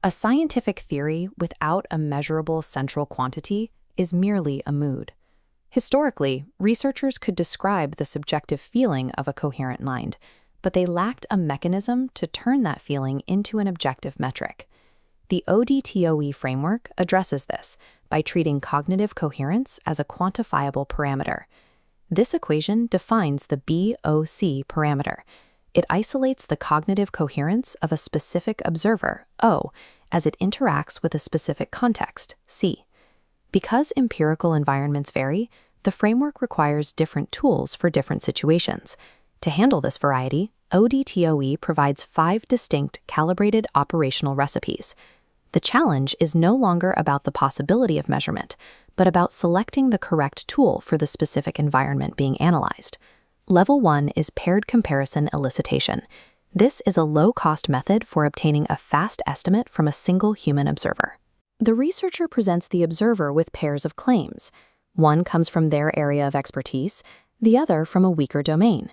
A scientific theory without a measurable central quantity is merely a mood. Historically, researchers could describe the subjective feeling of a coherent mind, but they lacked a mechanism to turn that feeling into an objective metric. The ODTOE framework addresses this by treating cognitive coherence as a quantifiable parameter. This equation defines the BOC parameter. It isolates the cognitive coherence of a specific observer, O, as it interacts with a specific context, C. Because empirical environments vary, the framework requires different tools for different situations. To handle this variety, ODTOE provides 5 distinct calibrated operational recipes. The challenge is no longer about the possibility of measurement, but about selecting the correct tool for the specific environment being analyzed. Level 1 is paired comparison elicitation. This is a low-cost method for obtaining a fast estimate from a single human observer. The researcher presents the observer with pairs of claims. One comes from their area of expertise, the other from a weaker domain.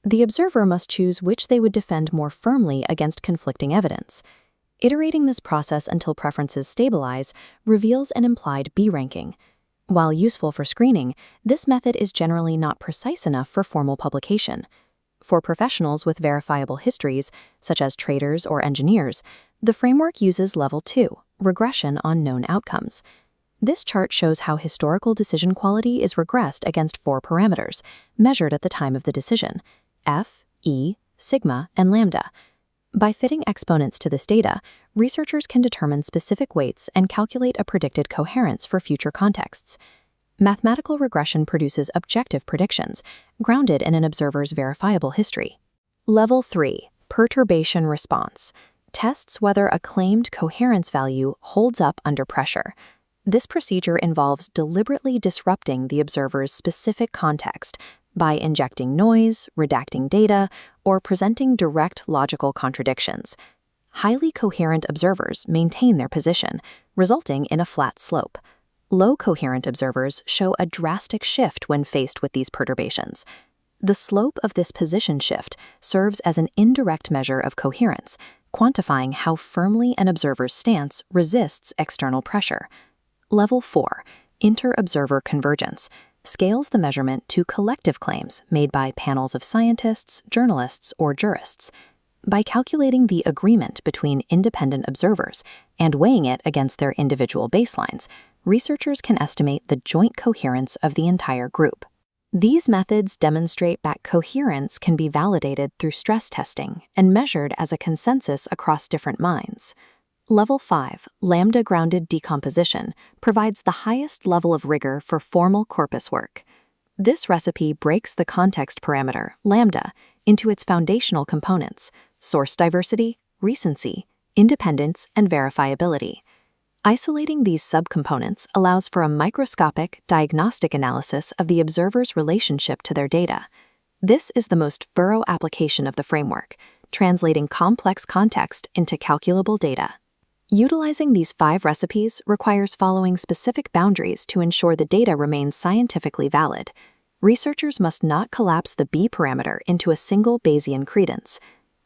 The observer must choose which they would defend more firmly against conflicting evidence. Iterating this process until preferences stabilize reveals an implied B ranking. While useful for screening, this method is generally not precise enough for formal publication. For professionals with verifiable histories, such as traders or engineers, the framework uses Level 2, regression on known outcomes. This chart shows how historical decision quality is regressed against 4 parameters, measured at the time of the decision: F, E, sigma, and lambda. By fitting exponents to this data, researchers can determine specific weights and calculate a predicted coherence for future contexts. Mathematical regression produces objective predictions, grounded in an observer's verifiable history. Level 3, perturbation response, tests whether a claimed coherence value holds up under pressure. This procedure involves deliberately disrupting the observer's specific context by injecting noise, redacting data, or presenting direct logical contradictions. Highly coherent observers maintain their position, resulting in a flat slope. Low coherent observers show a drastic shift when faced with these perturbations. The slope of this position shift serves as an indirect measure of coherence, quantifying how firmly an observer's stance resists external pressure. Level 4, inter-observer convergence, scales the measurement to collective claims made by panels of scientists, journalists, or jurists. By calculating the agreement between independent observers and weighing it against their individual baselines, researchers can estimate the joint coherence of the entire group. These methods demonstrate that coherence can be validated through stress testing and measured as a consensus across different minds. Level 5, lambda-grounded decomposition, provides the highest level of rigor for formal corpus work. This recipe breaks the context parameter, lambda, into its foundational components: source diversity, recency, independence, and verifiability. Isolating these subcomponents allows for a microscopic, diagnostic analysis of the observer's relationship to their data. This is the most thorough application of the framework, translating complex context into calculable data. Utilizing these 5 recipes requires following specific boundaries to ensure the data remains scientifically valid. Researchers must not collapse the B parameter into a single Bayesian credence.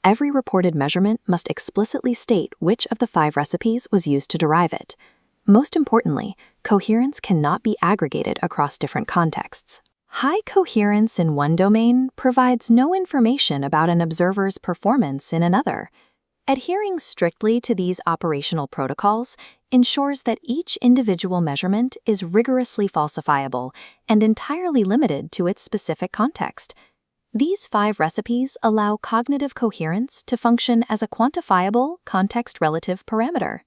Every reported measurement must explicitly state which of the 5 recipes was used to derive it. Most importantly, coherence cannot be aggregated across different contexts. High coherence in one domain provides no information about an observer's performance in another. Adhering strictly to these operational protocols ensures that each individual measurement is rigorously falsifiable and entirely limited to its specific context. These 5 recipes allow cognitive coherence to function as a quantifiable context-relative parameter.